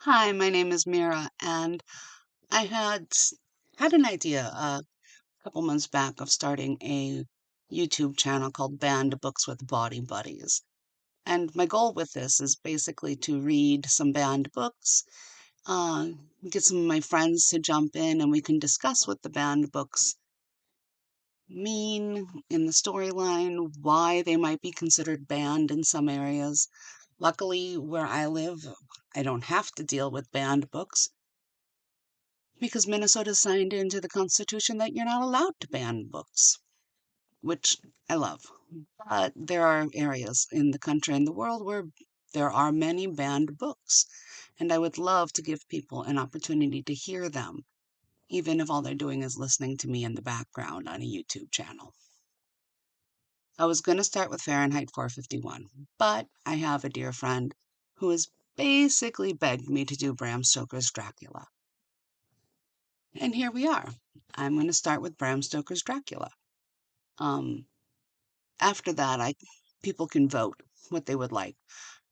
Hi, my name is Mira, and I had an idea a couple months back of starting a YouTube channel called Banned Books with Body Buddies. And my goal with this is basically to read some banned books, uh, get some of my friends to jump in, and we can discuss what the banned books mean in the storyline, why they might be considered banned in some areas. Luckily, where I live, I don't have to deal with banned books because Minnesota signed into the Constitution that you're not allowed to ban books, which I love. But there are areas in the country and the world where there are many banned books, and I would love to give people an opportunity to hear them, even if all they're doing is listening to me in the background on a YouTube channel. I was going to start with Fahrenheit 451, but I have a dear friend who has basically begged me to do Bram Stoker's Dracula. And here we are. I'm going to start with Bram Stoker's Dracula. Um, After that, I people can vote what they would like.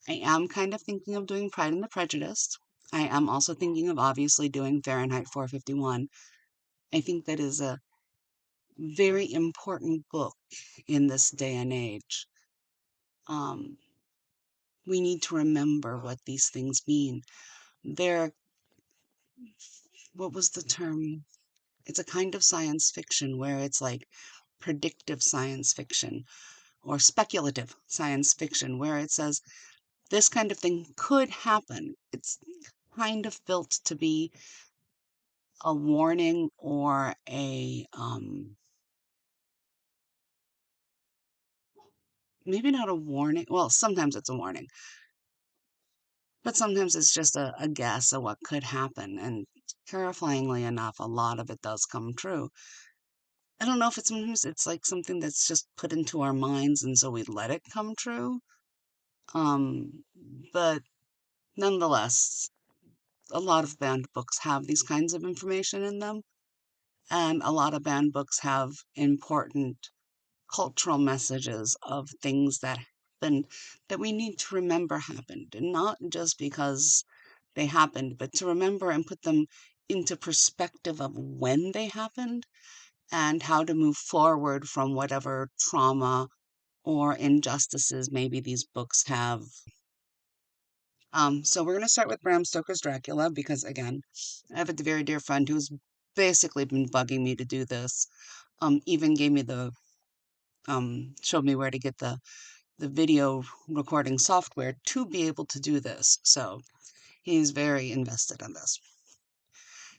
I am kind of thinking of doing Pride and the Prejudice. I am also thinking of obviously doing Fahrenheit 451. I think that is a very important book in this day and age. Um, we need to remember what these things mean. They're, what was the term? It's a kind of science fiction where it's like predictive science fiction or speculative science fiction where it says this kind of thing could happen. It's kind of built to be a warning or maybe not a warning. Well, sometimes it's a warning, but sometimes it's just a guess of what could happen. And terrifyingly enough, a lot of it does come true. I don't know if it's sometimes it's like something that's just put into our minds and so we let it come true. Um, but nonetheless, a lot of banned books have these kinds of information in them, and a lot of banned books have important cultural messages of things that happened that we need to remember happened, and not just because they happened, but to remember and put them into perspective of when they happened and how to move forward from whatever trauma or injustices maybe these books have. So we're going to start with Bram Stoker's Dracula because, again, I have a very dear friend who's basically been bugging me to do this. Even gave me showed me where to get the video recording software to be able to do this. So he's very invested in this.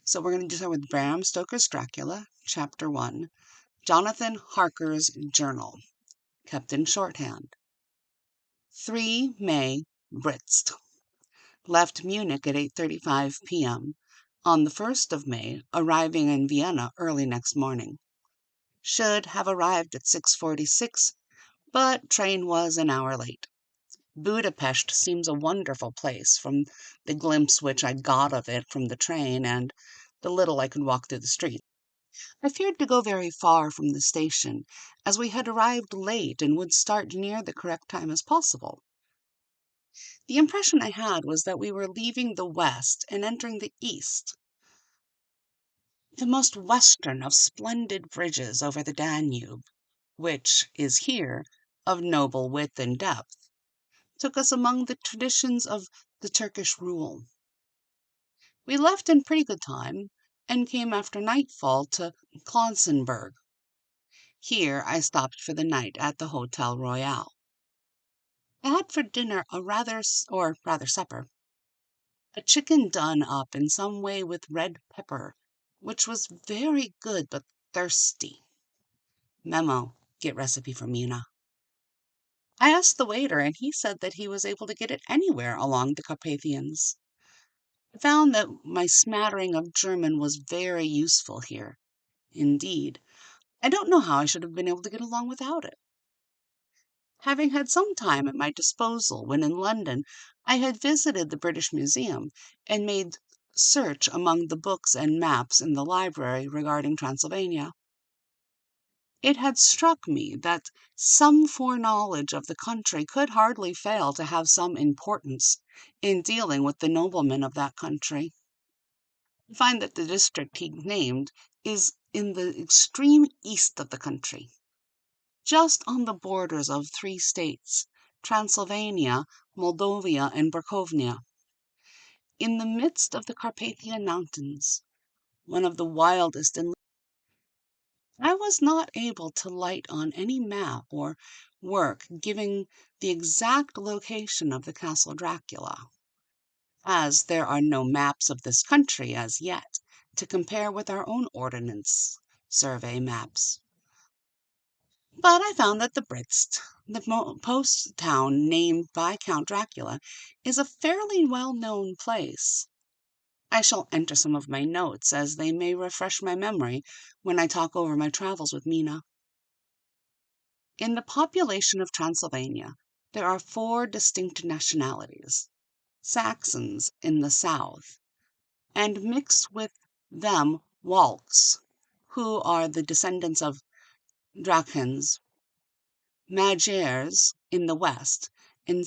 So we're going to start with Bram Stoker's Dracula, Chapter 1, Jonathan Harker's Journal, kept in shorthand. 3 May, Brist. Left Munich at 8:35 p.m. On the 1st of May, arriving in Vienna early next morning. Should have arrived at 6:46, but train was an hour late. Budapest seems a wonderful place from the glimpse which I got of it from the train and the little I could walk through the street. I feared to go very far from the station, as we had arrived late and would start near the correct time as possible. The impression I had was that we were leaving the west and entering the east. The most western of splendid bridges over the Danube, which is here of noble width and depth, took us among the traditions of the Turkish rule. We left in pretty good time and came after nightfall to Klausenburg. Here I stopped for the night at the Hotel Royal. I had for dinner or rather supper, a chicken done up in some way with red pepper, which was very good but thirsty. Memo, get recipe from Mina. I asked the waiter, and he said that he was able to get it anywhere along the Carpathians. I found that my smattering of German was very useful here. Indeed, I don't know how I should have been able to get along without it. Having had some time at my disposal when in London, I had visited the British Museum and made search among the books and maps in the library regarding Transylvania. It had struck me that some foreknowledge of the country could hardly fail to have some importance in dealing with the noblemen of that country. I find that the district he named is in the extreme east of the country, just on the borders of three states, Transylvania, Moldavia, and Bukovina, in the midst of the Carpathian Mountains, one of the wildest in. I was not able to light on any map or work giving the exact location of the Castle Dracula, as there are no maps of this country as yet to compare with our own Ordnance Survey maps. But I found that the Brist, the post town named by Count Dracula, is a fairly well-known place. I shall enter some of my notes, as they may refresh my memory when I talk over my travels with Mina. In the population of Transylvania, there are 4 distinct nationalities: Saxons in the south, and mixed with them Walks, who are the descendants of Drakhans, Magyars in the west, and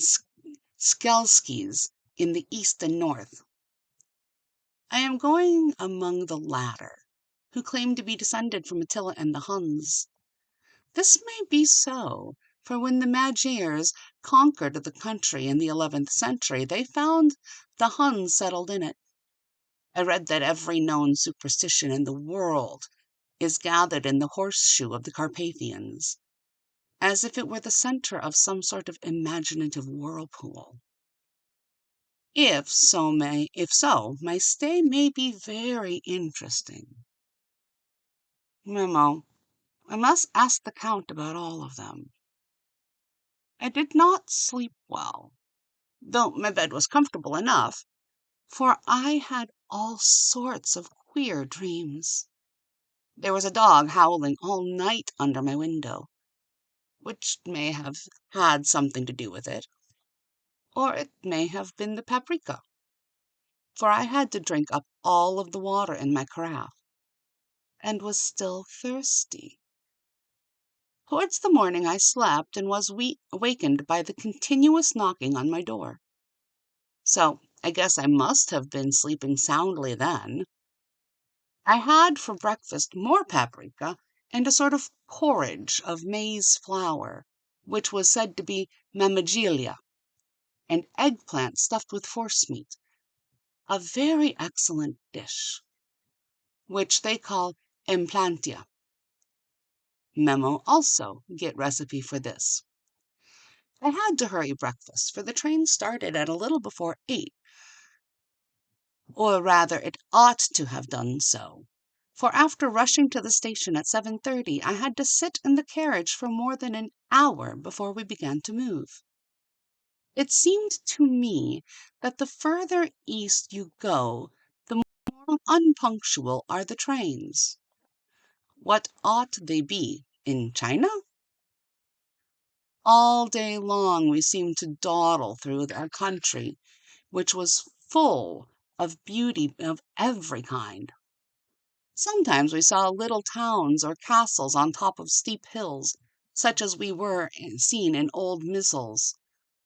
Skelskis in the east and north. I am going among the latter, who claim to be descended from Attila and the Huns. This may be so, for when the Magyars conquered the country in the 11th century, they found the Huns settled in it. I read that every known superstition in the world is gathered in the horseshoe of the Carpathians, as if it were the center of some sort of imaginative whirlpool. If so, my stay may be very interesting. Memo. I must ask the Count about all of them. I did not sleep well, though my bed was comfortable enough, for I had all sorts of queer dreams. There was a dog howling all night under my window, which may have had something to do with it, or it may have been the paprika, for I had to drink up all of the water in my carafe, and was still thirsty. Towards the morning I slept, and was awakened by the continuous knocking on my door. So I guess I must have been sleeping soundly then. I had for breakfast more paprika and a sort of porridge of maize flour, which was said to be mamagilia, and eggplant stuffed with forcemeat, a very excellent dish, which they call emplantia. Memo also get recipe for this. I had to hurry breakfast, for the train started at a little before 8, or rather it ought to have done so, for after rushing to the station at 7:30, I had to sit in the carriage for more than an hour before we began to move. It seemed to me that the further east you go, the more unpunctual are the trains. What ought they be in China? All day long we seemed to dawdle through our country, which was full of beauty of every kind. Sometimes we saw little towns or castles on top of steep hills, such as we were seen in old missals.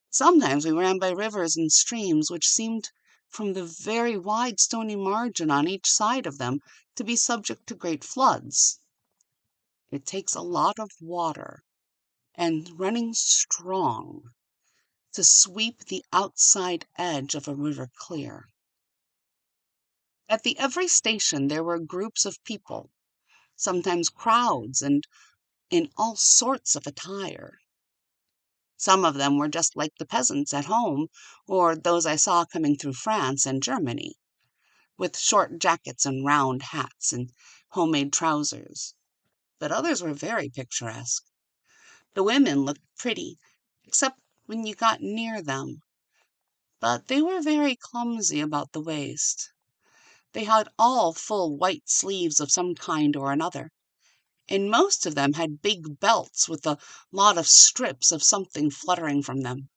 Sometimes we ran by rivers and streams which seemed, from the very wide stony margin on each side of them, to be subject to great floods. It takes a lot of water, and running strong, to sweep the outside edge of a river clear. At every station there were groups of people, sometimes crowds, and in all sorts of attire. Some of them were just like the peasants at home, or those I saw coming through France and Germany, with short jackets and round hats and homemade trousers. But others were very picturesque. The women looked pretty, except when you got near them, but they were very clumsy about the waist. They had all full white sleeves of some kind or another, and most of them had big belts with a lot of strips of something fluttering from them,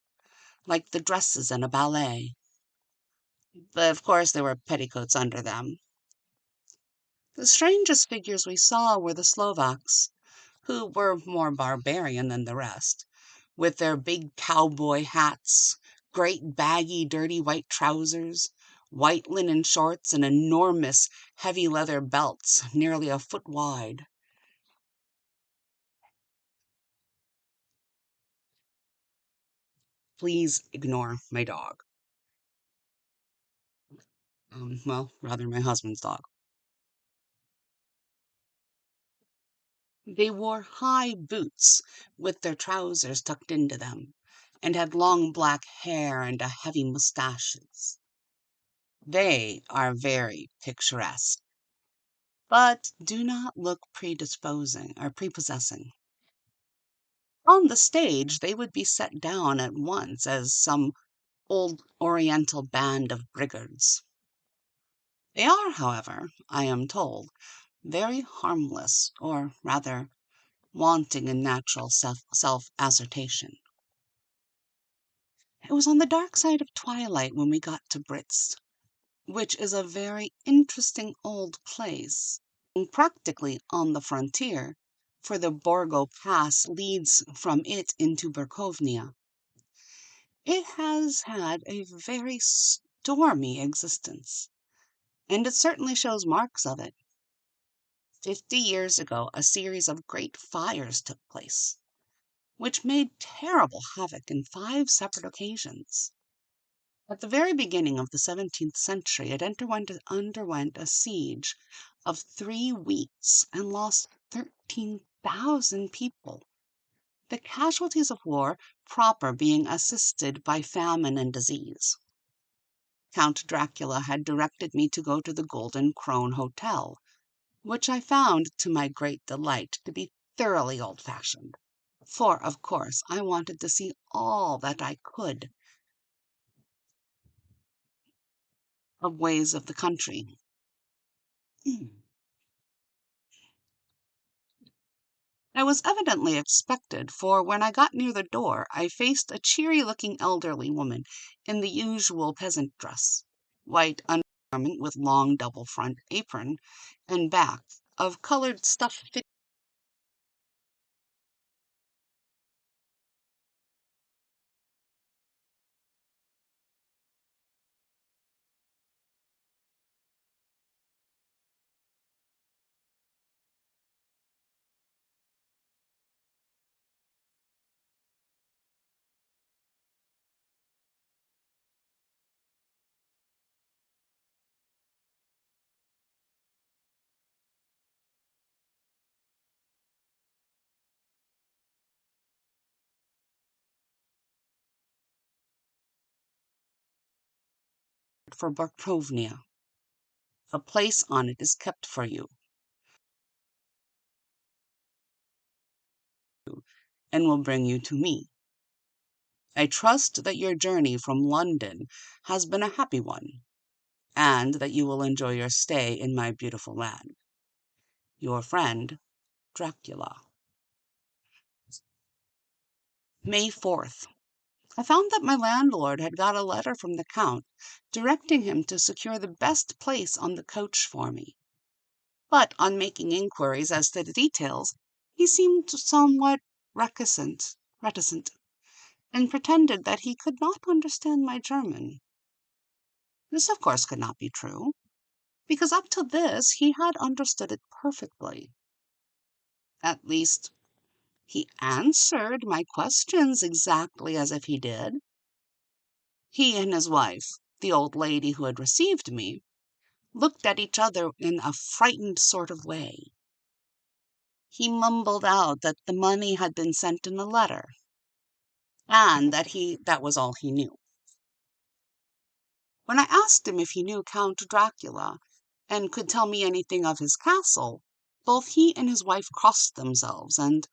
like the dresses in a ballet. But of course there were petticoats under them. The strangest figures we saw were the Slovaks, who were more barbarian than the rest, with their big cowboy hats, great baggy dirty white trousers, white linen shorts, and enormous heavy leather belts nearly a foot wide. Please ignore my dog. Well, rather my husband's dog. They wore high boots with their trousers tucked into them, and had long black hair and a heavy mustaches. They are very picturesque, but do not look predisposing or prepossessing. On the stage, they would be set down at once as some old Oriental band of brigands. They are, however, I am told, very harmless, or rather wanting in natural self-assertion. It was on the dark side of twilight when we got to Brits, which is a very interesting old place, and practically on the frontier, for the Borgo Pass leads from it into Berkovnia. It has had a very stormy existence, and it certainly shows marks of it. 50 years ago, a series of great fires took place, which made terrible havoc in 5 separate occasions. At the very beginning of the 17th century, it underwent a siege of 3 weeks and lost 13,000 people, the casualties of war proper being assisted by famine and disease. Count Dracula had directed me to go to the Golden Crone Hotel, which I found, to my great delight, to be thoroughly old-fashioned, for, of course, I wanted to see all that I could of ways of the country. I was evidently expected, for when I got near the door I faced a cheery-looking elderly woman in the usual peasant dress, white undergarment with long double front apron and back of colored stuff fit for Barkovnia. A place on it is kept for you, and will bring you to me. I trust that your journey from London has been a happy one, and that you will enjoy your stay in my beautiful land. Your friend, Dracula. May 4th. I found that my landlord had got a letter from the Count directing him to secure the best place on the coach for me. But on making inquiries as to the details, he seemed somewhat reticent, and pretended that he could not understand my German. This, of course, could not be true, because up to this he had understood it perfectly. At least, he answered my questions exactly as if he did. He and his wife, the old lady who had received me, looked at each other in a frightened sort of way. He mumbled out that the money had been sent in a letter, and that was all he knew. When I asked him if he knew Count Dracula, and could tell me anything of his castle, both he and his wife crossed themselves, and,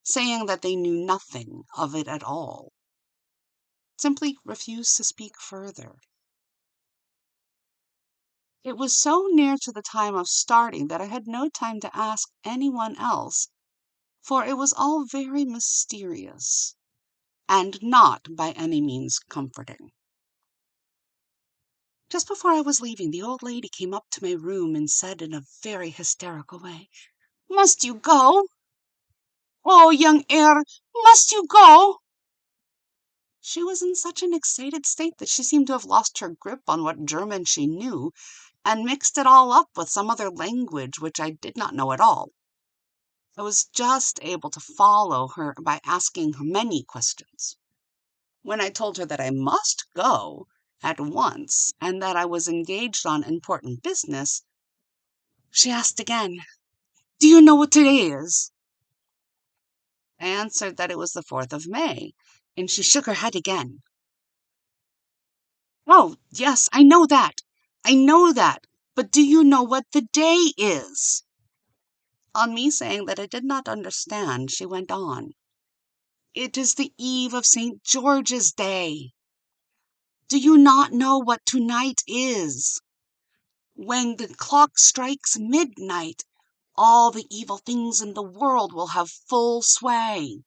saying that they knew nothing of it at all, simply refused to speak further. It was so near to the time of starting that I had no time to ask anyone else, for it was all very mysterious, and not by any means comforting. Just before I was leaving, the old lady came up to my room and said in a very hysterical way, "Must you go?" Oh, young heir, must you go?" She was in such an excited state that she seemed to have lost her grip on what German she knew, and mixed it all up with some other language which I did not know at all. I was just able to follow her by asking her many questions. When I told her that I must go at once and that I was engaged on important business, she asked again, "Do you know what today is?" I answered that it was the 4th of May, and she shook her head again. "Oh, yes, I know that. I know that. But do you know what the day is?" On me saying that I did not understand, she went on. "It is the eve of St. George's Day. Do you not know what tonight is? When the clock strikes midnight, all the evil things in the world will have full sway.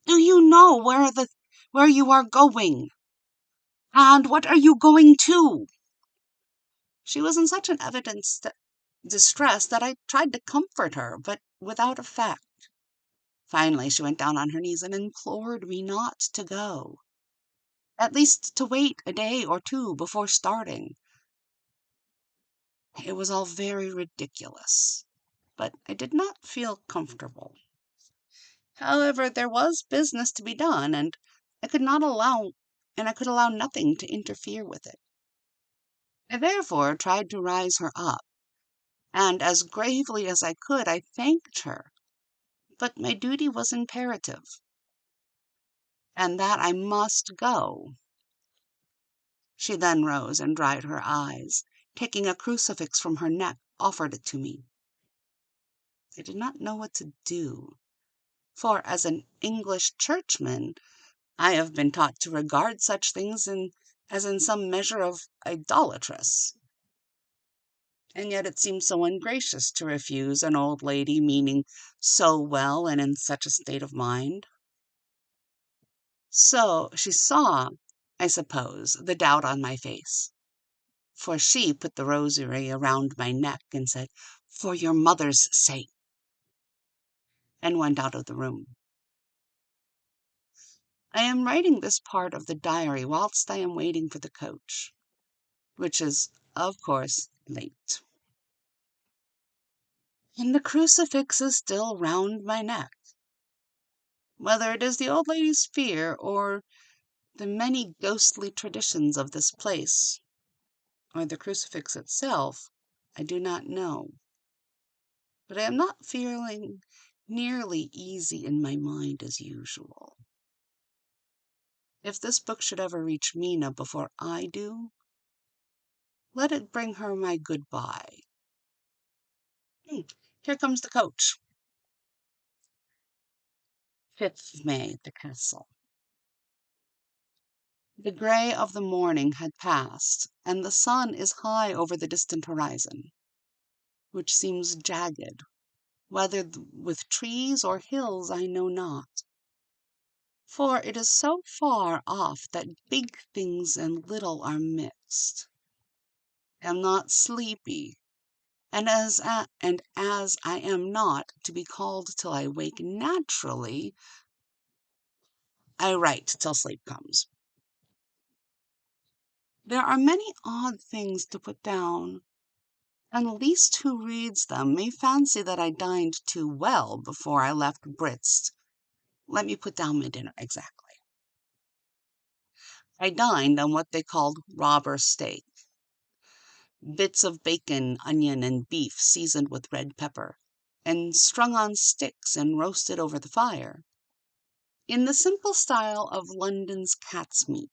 Do you know where you are going? And what are you going to?" She was in such an evident distress that I tried to comfort her, but without effect. Finally, she went down on her knees and implored me not to go, at least to wait a day or two before starting. It was all very ridiculous, but I did not feel comfortable. However, there was business to be done, and I could not allow and I could allow nothing to interfere with it. I therefore tried to rise her up, and as gravely as I could I thanked her, but my duty was imperative, and that I must go. She then rose and dried her eyes, taking a crucifix from her neck, offered it to me. I did not know what to do, for as an English churchman I have been taught to regard such things as in some measure of idolatrous, and yet it seemed so ungracious to refuse an old lady meaning so well and in such a state of mind. So she saw, I suppose, the doubt on my face, for she put the rosary around my neck and said, "For your mother's sake," and went out of the room. I am writing this part of the diary whilst I am waiting for the coach, which is, of course, late. And the crucifix is still round my neck. Whether it is the old lady's fear or the many ghostly traditions of this place, or the crucifix itself, I do not know. But I am not feeling nearly easy in my mind as usual. If this book should ever reach Mina before I do, let it bring her my goodbye. Here comes the coach. 5th of May, the castle. The grey of the morning had passed, and the sun is high over the distant horizon, which seems jagged, whether with trees or hills I know not, for it is so far off that big things and little are mixed. Am not sleepy, and as I am not to be called till I wake naturally, I write till sleep comes. There are many odd things to put down, and least who reads them may fancy that I dined too well before I left Brist. Let me put down my dinner exactly. I dined on what they called robber steak, bits of bacon, onion, and beef seasoned with red pepper, and strung on sticks and roasted over the fire, in the simple style of London's cat's meat.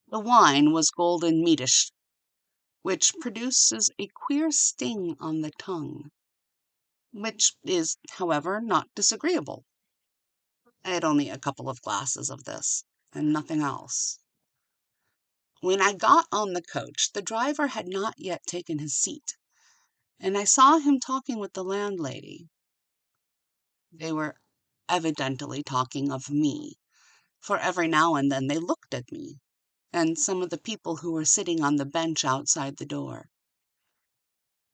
The wine was golden meadish, which produces a queer sting on the tongue, which is, however, not disagreeable. I had only a couple of glasses of this, and nothing else. When I got on the coach, the driver had not yet taken his seat, and I saw him talking with the landlady. They were evidently talking of me, for every now and then they looked at me, and some of the people who were sitting on the bench outside the door.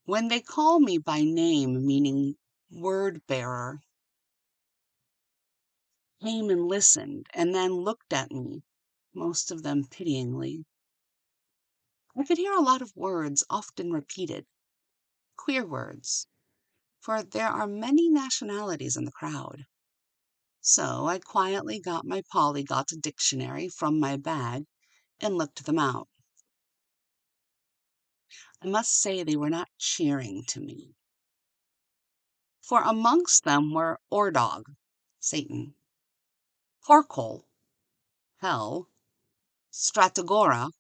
When they call me by name, meaning word bearer, came and listened, and then looked at me, most of them pityingly. I could hear a lot of words often repeated, queer words, for there are many nationalities in the crowd. So I quietly got my polyglot dictionary from my bag and looked them out. I must say they were not cheering to me, for amongst them were Ordog, Satan, Porkol, Hell, Stratagora,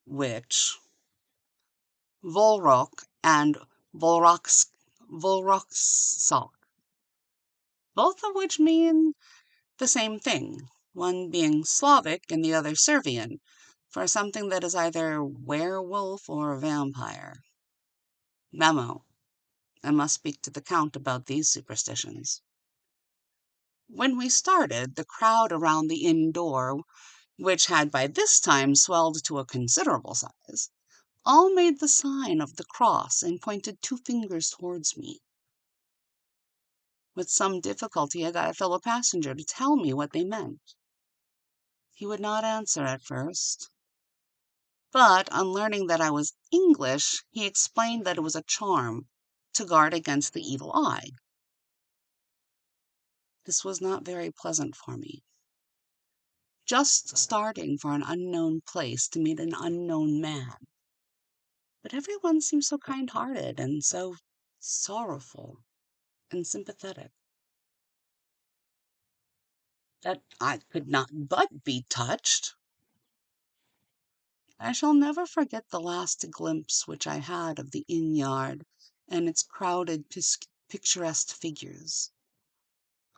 Witch, Volrok, and Volroxok, both of which mean the same thing, one being Slavic and the other Servian, for something that is either werewolf or vampire. Memo: I must speak to the Count about these superstitions. When we started, the crowd around the inn door, which had by this time swelled to a considerable size, all made the sign of the cross and pointed 2 fingers towards me. With some difficulty, I got a fellow passenger to tell me what they meant. He would not answer at first, but on learning that I was English, he explained that it was a charm to guard against the evil eye. This was not very pleasant for me. Just starting for an unknown place to meet an unknown man. But everyone seemed so kind-hearted and so sorrowful and sympathetic that I could not but be touched. I shall never forget the last glimpse which I had of the inn yard and its crowded, picturesque figures,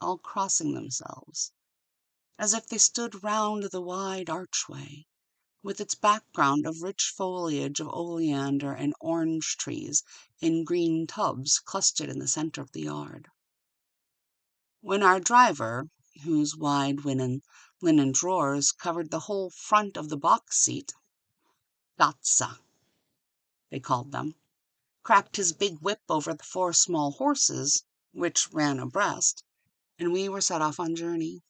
all crossing themselves, as if they stood round the wide archway, with its background of rich foliage of oleander and orange trees in green tubs clustered in the centre of the yard. When our driver, whose wide linen drawers covered the whole front of the box seat, Gatsa, they called them, cracked his big whip over the 4 small horses, which ran abreast, and we were set off on journey.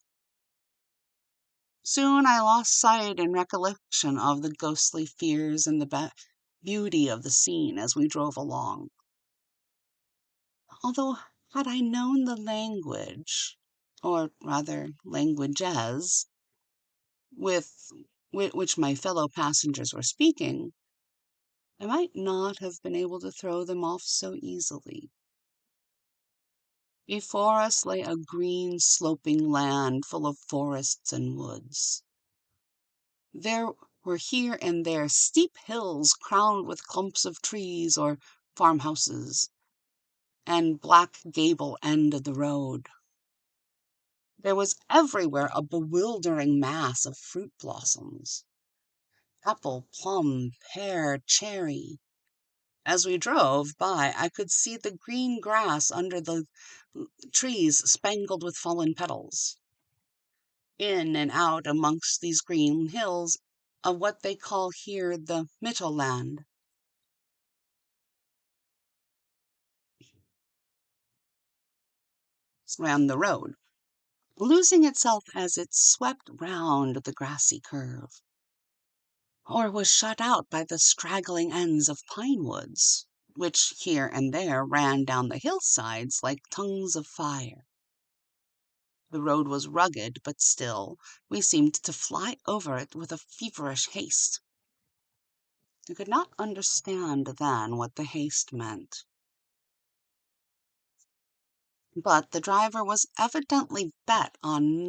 Soon I lost sight and recollection of the ghostly fears and the beauty of the scene as we drove along. Although, had I known the language, or rather languages, with which my fellow passengers were speaking, I might not have been able to throw them off so easily. Before us lay a green, sloping land full of forests and woods. There were here and there steep hills crowned with clumps of trees or farmhouses, and black gable end of the road. There was everywhere a bewildering mass of fruit blossoms. Apple, plum, pear, cherry. As we drove by, I could see the green grass under the trees spangled with fallen petals. In and out amongst these green hills of what they call here the Mittelland. Ran the road, losing itself as it swept round the grassy curve, or was shut out by the straggling ends of pine woods, which here and there ran down the hillsides like tongues of fire. The road was rugged, but still we seemed to fly over it with a feverish haste. I could not understand then what the haste meant. But the driver was evidently bent on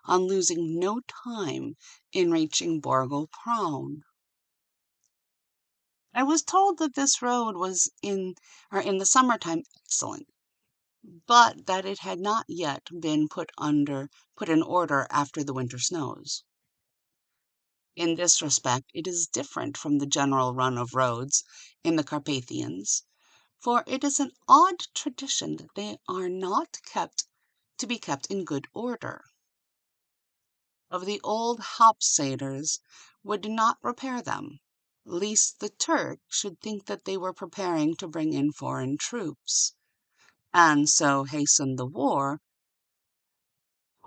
losing no time in reaching Borgo Prone. I was told that this road was in the summertime excellent, but that it had not yet been put in order after the winter snows. In this respect it is different from the general run of roads in the Carpathians, for it is an odd tradition that they are not to be kept in good order. Of the old Hauptsäters would not repair them, lest the Turk should think that they were preparing to bring in foreign troops, and so hasten the war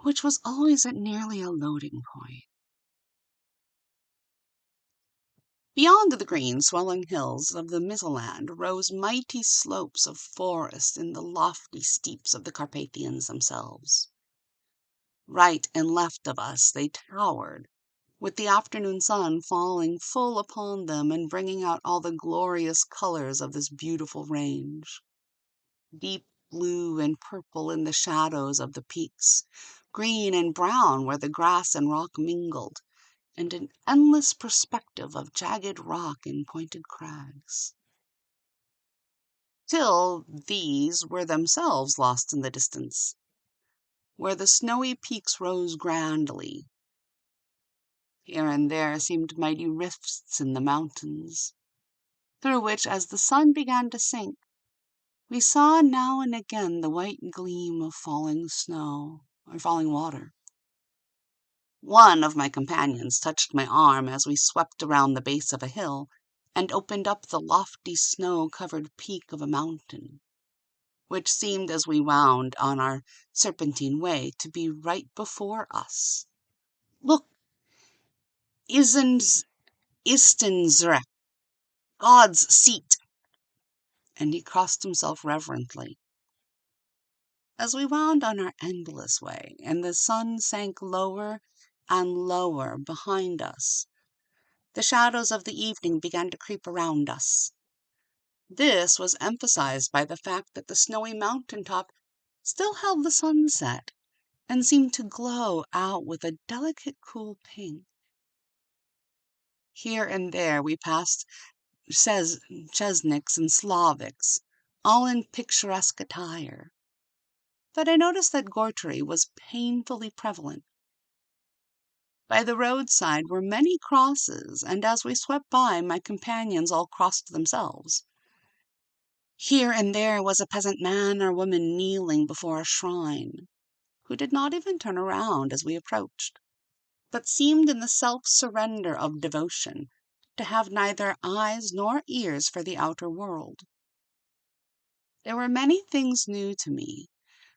which was always at nearly a loading point. Beyond the green, swelling hills of the Mittelland rose mighty slopes of forest in the lofty steeps of the Carpathians themselves. Right and left of us they towered, with the afternoon sun falling full upon them and bringing out all the glorious colors of this beautiful range. Deep blue and purple in the shadows of the peaks, green and brown where the grass and rock mingled, and an endless perspective of jagged rock and pointed crags. Till these were themselves lost in the distance, where the snowy peaks rose grandly. Here and there seemed mighty rifts in the mountains, through which, as the sun began to sink, we saw now and again the white gleam of falling snow or falling water. One of my companions touched my arm as we swept around the base of a hill and opened up the lofty snow-covered peak of a mountain, which seemed as we wound on our serpentine way to be right before us. "Look, Istenzreck, God's seat!" And he crossed himself reverently. As we wound on our endless way, and the sun sank lower and lower behind us, the shadows of the evening began to creep around us. This was emphasized by the fact that the snowy mountain top still held the sunset and seemed to glow out with a delicate cool pink. Here and there we passed Chesniks and Slavics, all in picturesque attire. But I noticed that Gortry was painfully prevalent. By the roadside were many crosses, and as we swept by, my companions all crossed themselves. Here and there was a peasant man or woman kneeling before a shrine, who did not even turn around as we approached, but seemed in the self-surrender of devotion to have neither eyes nor ears for the outer world. There were many things new to me,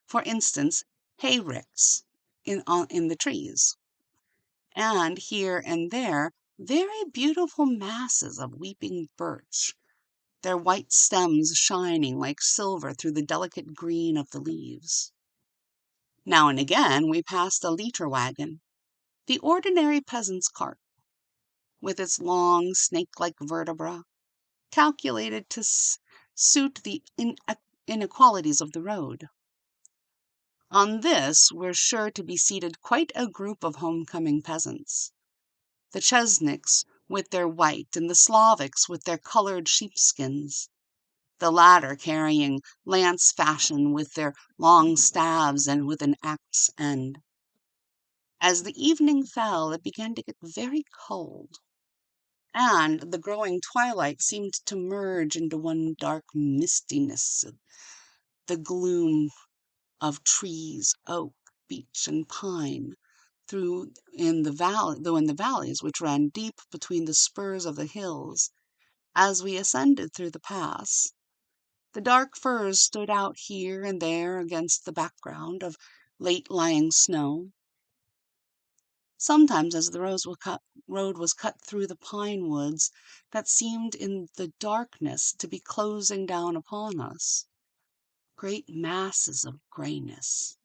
for instance, hayricks in the trees, and here and there very beautiful masses of weeping birch, their white stems shining like silver through the delicate green of the leaves. Now and again we passed a litter wagon, the ordinary peasant's cart, with its long snake-like vertebra, calculated to suit the inequalities of the road. On this were sure to be seated quite a group of homecoming peasants, the Chesniks with their white and the Slavics with their colored sheepskins, the latter carrying lance fashion with their long staves and with an axe end. As the evening fell, it began to get very cold, and the growing twilight seemed to merge into one dark mistiness, the gloom of trees, oak, beech, and pine, though in the valleys which ran deep between the spurs of the hills, as we ascended through the pass, the dark firs stood out here and there against the background of late-lying snow. Sometimes, as the road was cut through the pine woods that seemed in the darkness to be closing down upon us, great masses of grayness,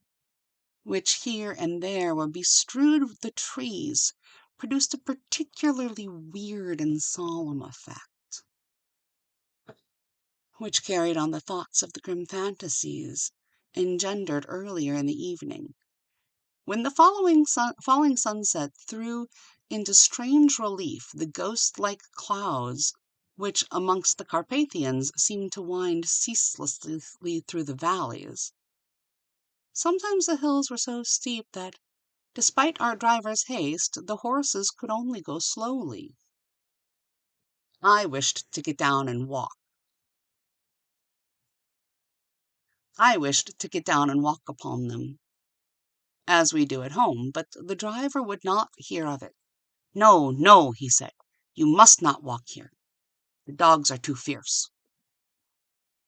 which here and there were bestrewed with the trees, produced a particularly weird and solemn effect, which carried on the thoughts of the grim fantasies engendered earlier in the evening, when the falling sunset threw into strange relief the ghost-like clouds which amongst the Carpathians seemed to wind ceaselessly through the valleys. Sometimes the hills were so steep that, despite our driver's haste, the horses could only go slowly. I wished to get down and walk. Upon them, as we do at home, but the driver would not hear of it. "No, no," he said, "you must not walk here. The dogs are too fierce."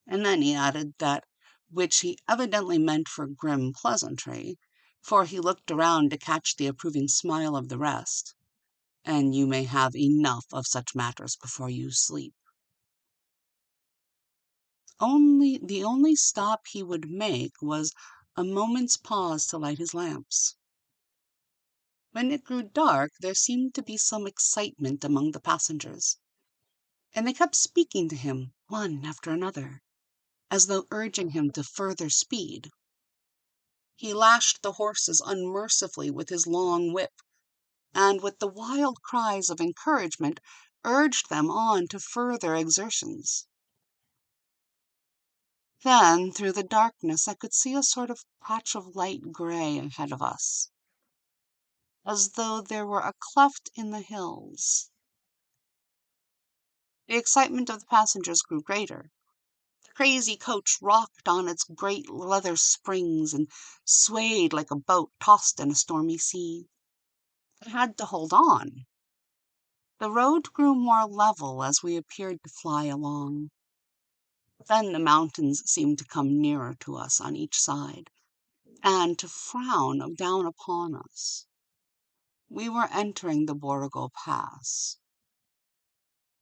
And then he added that which he evidently meant for grim pleasantry, for he looked around to catch the approving smile of the rest. And you may have enough of such matters before you sleep. The only stop he would make was a moment's pause to light his lamps. When it grew dark, there seemed to be some excitement among the passengers, and they kept speaking to him, one after another, as though urging him to further speed. He lashed the horses unmercifully with his long whip, and with the wild cries of encouragement urged them on to further exertions. Then, through the darkness, I could see a sort of patch of light gray ahead of us, as though there were a cleft in the hills. The excitement of the passengers grew greater. The crazy coach rocked on its great leather springs and swayed like a boat tossed in a stormy sea. I had to hold on. The road grew more level as we appeared to fly along. Then the mountains seemed to come nearer to us on each side, and to frown down upon us. We were entering the Borigo Pass.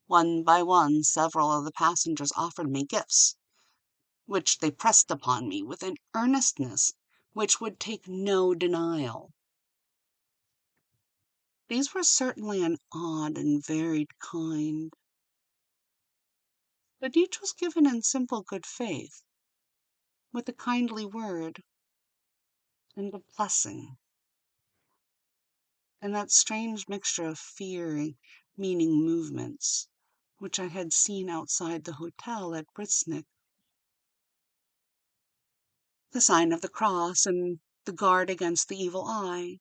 One by one, several of the passengers offered me gifts, which they pressed upon me with an earnestness which would take no denial. These were certainly an odd and varied kind, but each was given in simple good faith, with a kindly word and a blessing, and that strange mixture of fear-meaning movements which I had seen outside the hotel at Britsnick. The sign of the cross and the guard against the evil eye.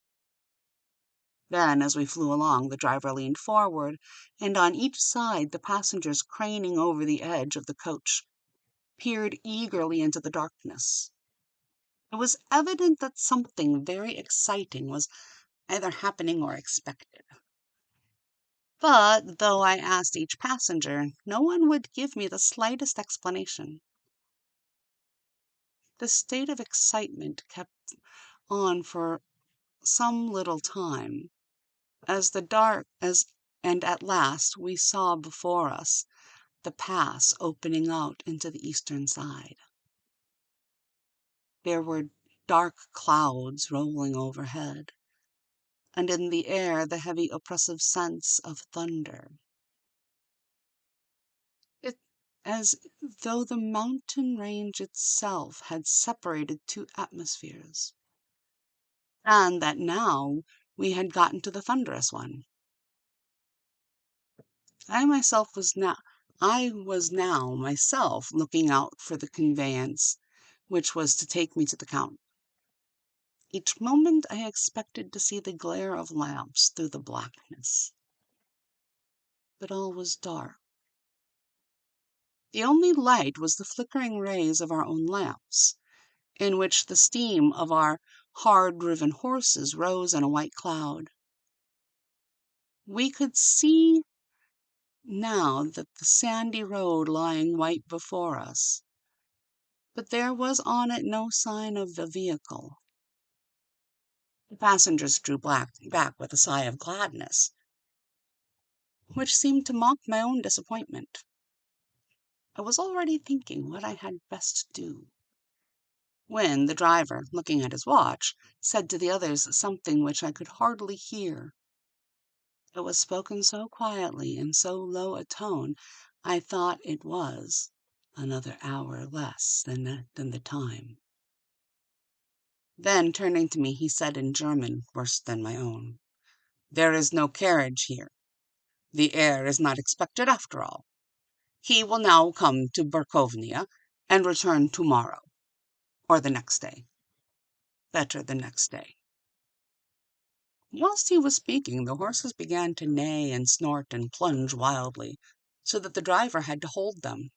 Then, as we flew along, the driver leaned forward, and on each side the passengers, craning over the edge of the coach, peered eagerly into the darkness. It was evident that something very exciting was either happening or expected. But though I asked each passenger, no one would give me the slightest explanation. The state of excitement kept on for some little time, and at last we saw before us the pass opening out into the eastern side. There were dark clouds rolling overhead, and in the air the heavy oppressive sense of thunder. It as though the mountain range itself had separated two atmospheres, and that now we had gotten to the thunderous one. I was now myself looking out for the conveyance which was to take me to the Count. Each moment I expected to see the glare of lamps through the blackness, but all was dark. The only light was the flickering rays of our own lamps, in which the steam of our hard-driven horses rose in a white cloud. We could see now that the sandy road lying white before us, but there was on it no sign of a vehicle. The passengers drew back with a sigh of gladness, which seemed to mock my own disappointment. I was already thinking what I had best do, when the driver, looking at his watch, said to the others something which I could hardly hear. It was spoken so quietly, in so low a tone, I thought it was another hour less than the time. Then, turning to me, he said in German worse than my own, "There is no carriage here. The heir is not expected after all. He will now come to Berkovnia and return tomorrow, or the next day. Better the next day." Whilst he was speaking, the horses began to neigh and snort and plunge wildly, so that the driver had to hold them.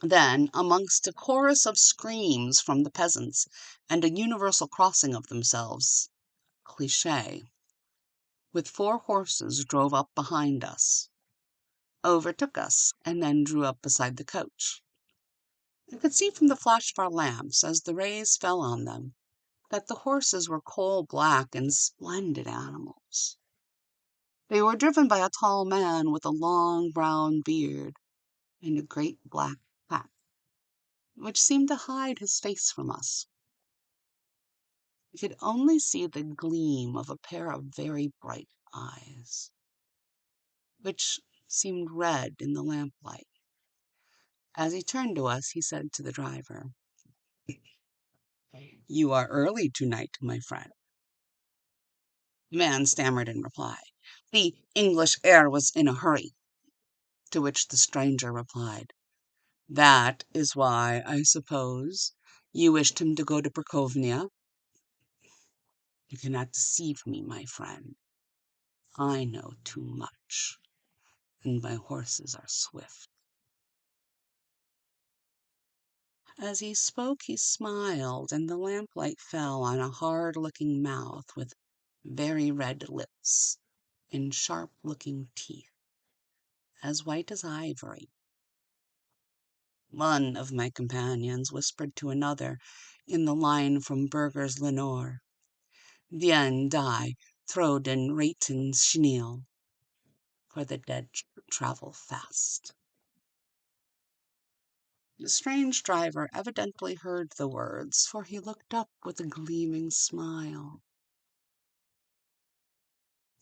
Then, amongst a chorus of screams from the peasants and a universal crossing of themselves, cliché, with 4 horses drove up behind us, overtook us, and then drew up beside the coach. I could see from the flash of our lamps, as the rays fell on them, that the horses were coal black and splendid animals. They were driven by a tall man with a long brown beard and a great black hat, which seemed to hide his face from us. I could only see the gleam of a pair of very bright eyes, which seemed red in the lamplight. As he turned to us, he said to the driver, "You are early tonight, my friend." The man stammered in reply, "The English air was in a hurry." To which the stranger replied, "That is why, I suppose, you wished him to go to Prakovnia. You cannot deceive me, my friend. I know too much, and my horses are swift." As he spoke, he smiled, and the lamplight fell on a hard-looking mouth with very red lips and sharp-looking teeth, as white as ivory. One of my companions whispered to another in the line from Burger's Lenore, "Viens die, throw den Reiten schnell," for the dead travel fast. The strange driver evidently heard the words, for he looked up with a gleaming smile.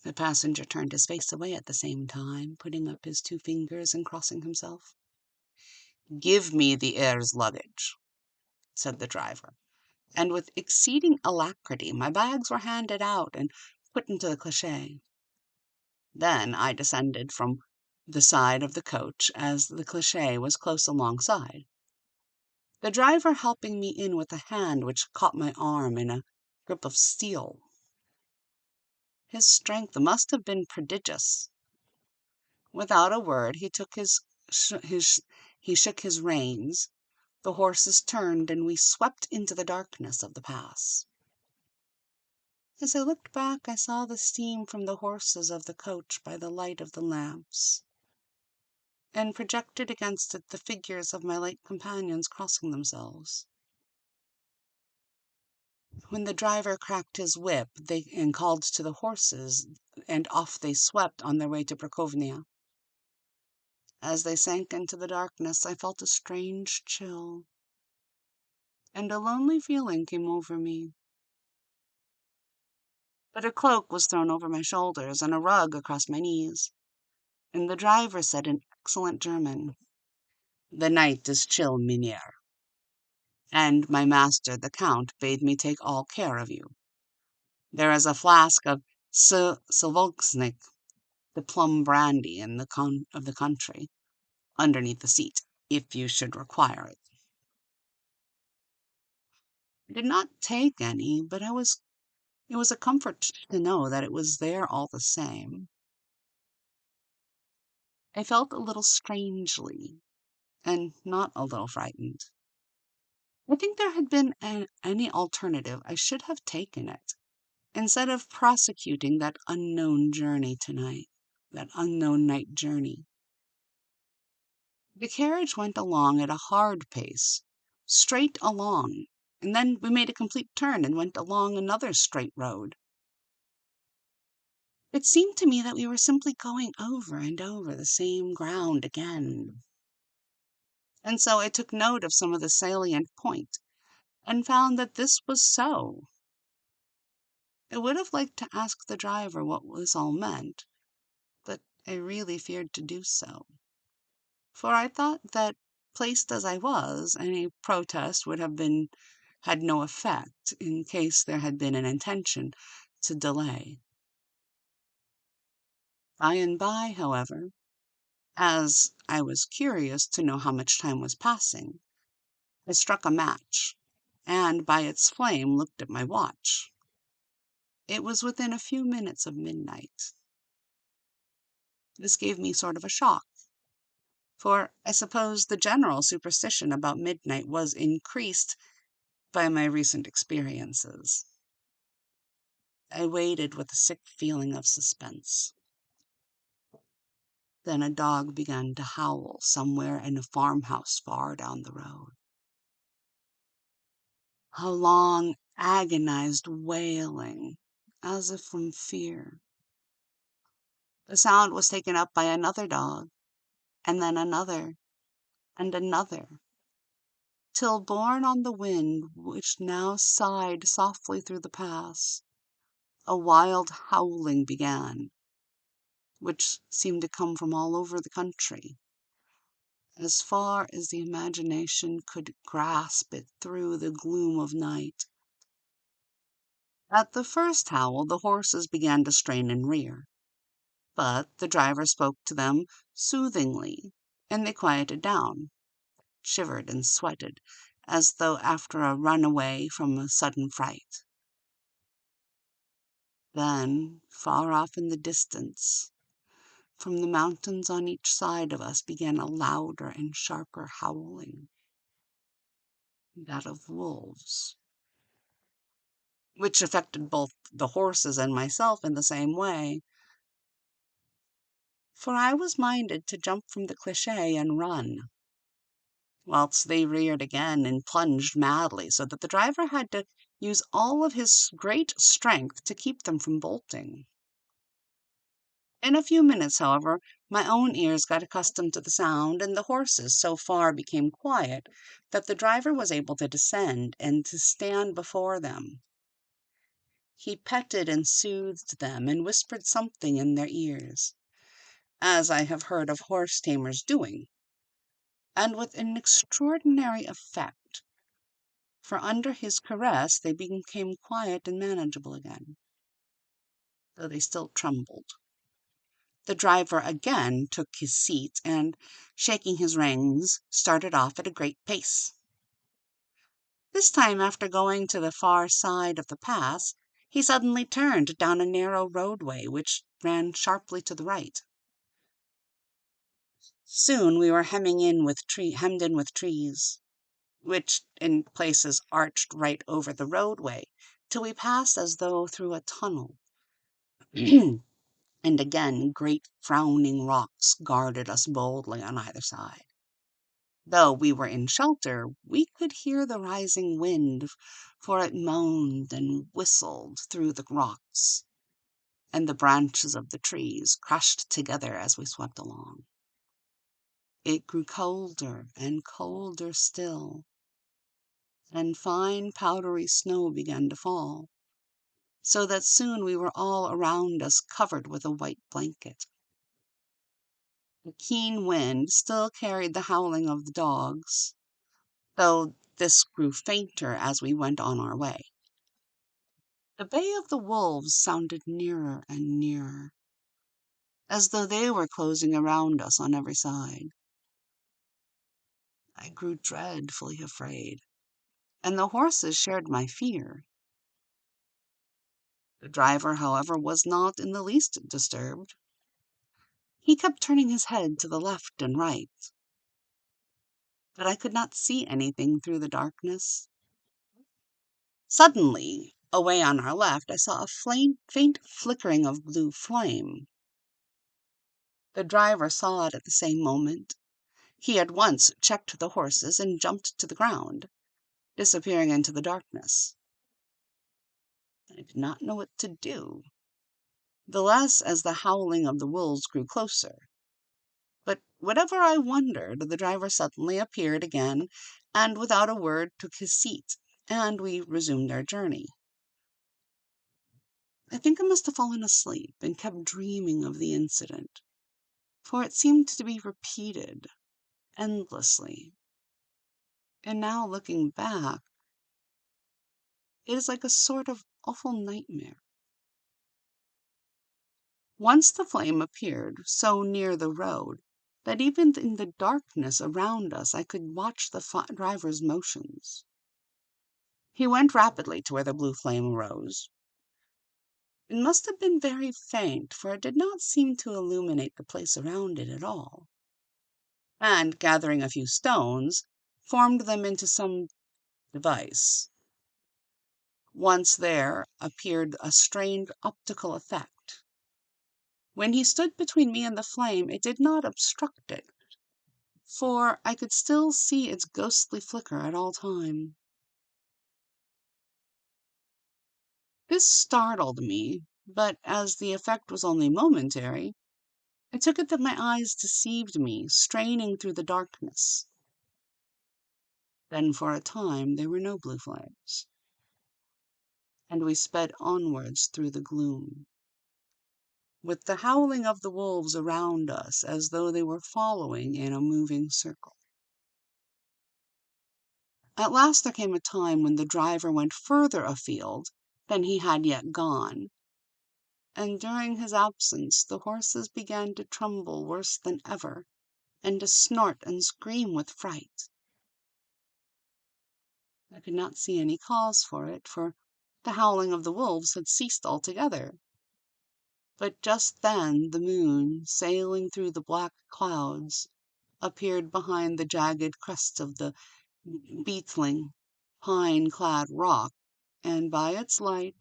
The passenger turned his face away at the same time, putting up his 2 fingers and crossing himself. "Give me the heir's luggage," said the driver, and with exceeding alacrity my bags were handed out and put into the cliché. Then I descended from the side of the coach, as the cliché was close alongside, the driver helping me in with a hand which caught my arm in a grip of steel. His strength must have been prodigious. Without a word, he shook his reins, the horses turned, and we swept into the darkness of the pass. As I looked back, I saw the steam from the horses of the coach by the light of the lamps, and projected against it the figures of my late companions crossing themselves. When the driver cracked his whip and called to the horses, and off they swept on their way to Prakovnia. As they sank into the darkness, I felt a strange chill, and a lonely feeling came over me. But a cloak was thrown over my shoulders and a rug across my knees, and the driver said in excellent German, "The night is chill, Mynheer, and my master the Count bade me take all care of you. There is a flask of Silvolksnik, the plum brandy of the country, underneath the seat, if you should require it." I did not take any, but it was a comfort to know that it was there all the same. I felt a little strangely, and not a little frightened. I think there had been any alternative, I should have taken it, instead of prosecuting that unknown journey tonight, that unknown night journey. The carriage went along at a hard pace, straight along, and then we made a complete turn and went along another straight road. It seemed to me that we were simply going over and over the same ground again. And so I took note of some of the salient points, and found that this was so. I would have liked to ask the driver what this all meant, but I really feared to do so, for I thought that, placed as I was, any protest would have had no effect in case there had been an intention to delay. By and by, however, as I was curious to know how much time was passing, I struck a match, and by its flame looked at my watch. It was within a few minutes of midnight. This gave me sort of a shock, for I suppose the general superstition about midnight was increased by my recent experiences. I waited with a sick feeling of suspense. Then a dog began to howl somewhere in a farmhouse far down the road. A long, agonized wailing, as if from fear. The sound was taken up by another dog, and then another, and another, till borne on the wind which now sighed softly through the pass, a wild howling began, which seemed to come from all over the country, as far as the imagination could grasp it through the gloom of night. At the first howl the horses began to strain and rear, but the driver spoke to them soothingly, and they quieted down, shivered and sweated, as though after a run away from a sudden fright. Then, far off in the distance, from the mountains on each side of us began a louder and sharper howling, that of wolves, which affected both the horses and myself in the same way, for I was minded to jump from the cliché and run, whilst they reared again and plunged madly, so that the driver had to use all of his great strength to keep them from bolting. In a few minutes, however, my own ears got accustomed to the sound, and the horses so far became quiet that the driver was able to descend and to stand before them. He petted and soothed them, and whispered something in their ears, as I have heard of horse tamers doing, and with an extraordinary effect, for under his caress they became quiet and manageable again, though they still trembled. The driver again took his seat, and, shaking his reins, started off at a great pace. This time, after going to the far side of the pass, he suddenly turned down a narrow roadway which ran sharply to the right. Soon we were hemmed in with trees, which in places arched right over the roadway, till we passed as though through a tunnel. And again great frowning rocks guarded us boldly on either side. Though we were in shelter, we could hear the rising wind, for it moaned and whistled through the rocks, and the branches of the trees crushed together as we swept along. It grew colder and colder still, and fine powdery snow began to fall, so that soon we were all around us covered with a white blanket. The keen wind still carried the howling of the dogs, though this grew fainter as we went on our way. The bay of the wolves sounded nearer and nearer, as though they were closing around us on every side. I grew dreadfully afraid, and the horses shared my fear. The driver, however, was not in the least disturbed. He kept turning his head to the left and right, but I could not see anything through the darkness. Suddenly, away on our left, I saw a faint flickering of blue flame. The driver saw it at the same moment. He at once checked the horses and jumped to the ground, disappearing into the darkness. I did not know what to do, the less as the howling of the wolves grew closer. But whatever I wondered, the driver suddenly appeared again, and without a word took his seat, and we resumed our journey. I think I must have fallen asleep and kept dreaming of the incident, for it seemed to be repeated endlessly. And now, looking back, it is like a sort of awful nightmare. Once the flame appeared so near the road that even in the darkness around us I could watch the driver's motions. He went rapidly to where the blue flame arose. It must have been very faint, for it did not seem to illuminate the place around it at all, and, gathering a few stones, formed them into some device. Once there appeared a strange optical effect. When he stood between me and the flame, it did not obstruct it, for I could still see its ghostly flicker at all time. This startled me, but as the effect was only momentary, I took it that my eyes deceived me, straining through the darkness. Then for a time there were no blue flames, and we sped onwards through the gloom, with the howling of the wolves around us as though they were following in a moving circle. At last there came a time when the driver went further afield than he had yet gone, and during his absence the horses began to tremble worse than ever, and to snort and scream with fright. I could not see any cause for it, for the howling of the wolves had ceased altogether. But just then the moon, sailing through the black clouds, appeared behind the jagged crest of the beetling, pine-clad rock, and by its light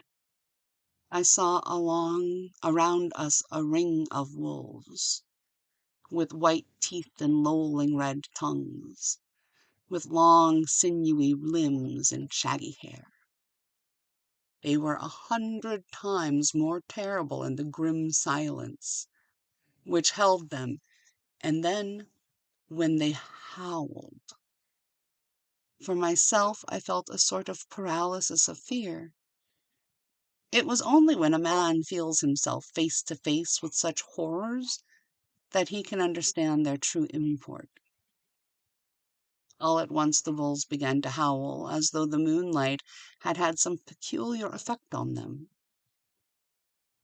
I saw around us a ring of wolves, with white teeth and lolling red tongues, with long sinewy limbs and shaggy hair. They were 100 times more terrible in the grim silence which held them, and then when they howled. For myself, I felt a sort of paralysis of fear. It was only when a man feels himself face to face with such horrors that he can understand their true import. All at once the wolves began to howl, as though the moonlight had had some peculiar effect on them.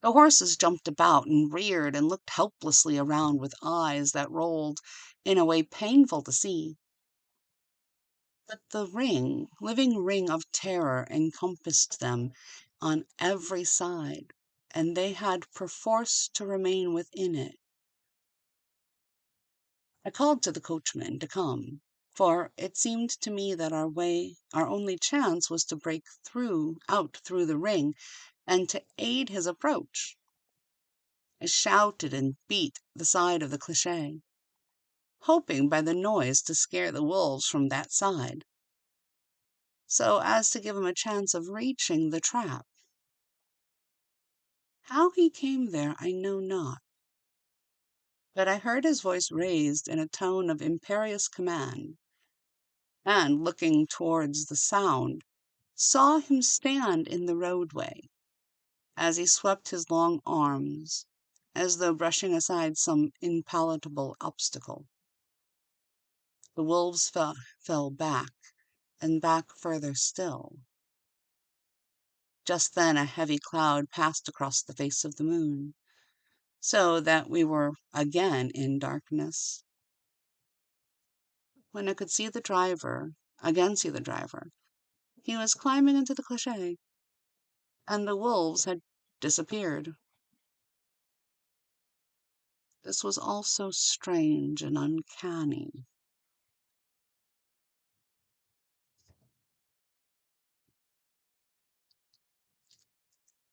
The horses jumped about and reared and looked helplessly around with eyes that rolled in a way painful to see. But the living ring of terror encompassed them on every side, and they had perforce to remain within it. I called to the coachman to come, for it seemed to me that our only chance was to break out through the ring, and to aid his approach. I shouted and beat the side of the cliché, hoping by the noise to scare the wolves from that side, so as to give him a chance of reaching the trap. How he came there I know not, but I heard his voice raised in a tone of imperious command, and, looking towards the sound, saw him stand in the roadway, as he swept his long arms, as though brushing aside some impalatable obstacle. The wolves fell back, and back further still. Just then a heavy cloud passed across the face of the moon, so that we were again in darkness. When I could see the driver, he was climbing into the cliché, and the wolves had disappeared. This was all so strange and uncanny.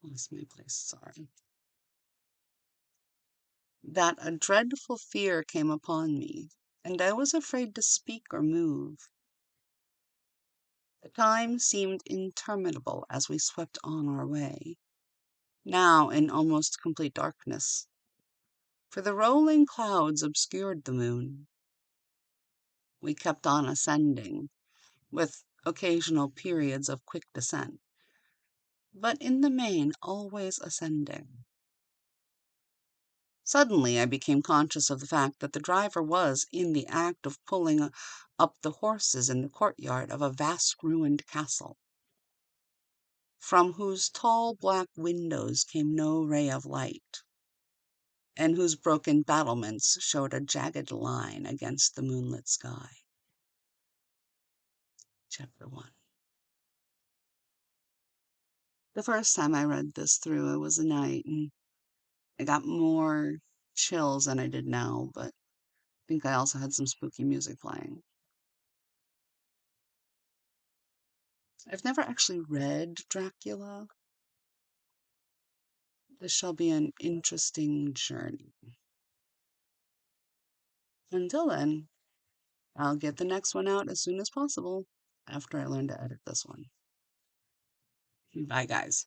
Lost my place, sorry. That a dreadful fear came upon me, and I was afraid to speak or move. The time seemed interminable as we swept on our way, now in almost complete darkness, for the rolling clouds obscured the moon. We kept on ascending, with occasional periods of quick descent, but in the main always ascending. Suddenly I became conscious of the fact that the driver was in the act of pulling up the horses in the courtyard of a vast ruined castle, from whose tall black windows came no ray of light, and whose broken battlements showed a jagged line against the moonlit sky. Chapter 1. The first time I read this through, it was a night, and I got more chills than I did now, but I think I also had some spooky music playing. I've never actually read Dracula. This shall be an interesting journey. Until then, I'll get the next one out as soon as possible after I learn to edit this one. Bye, guys.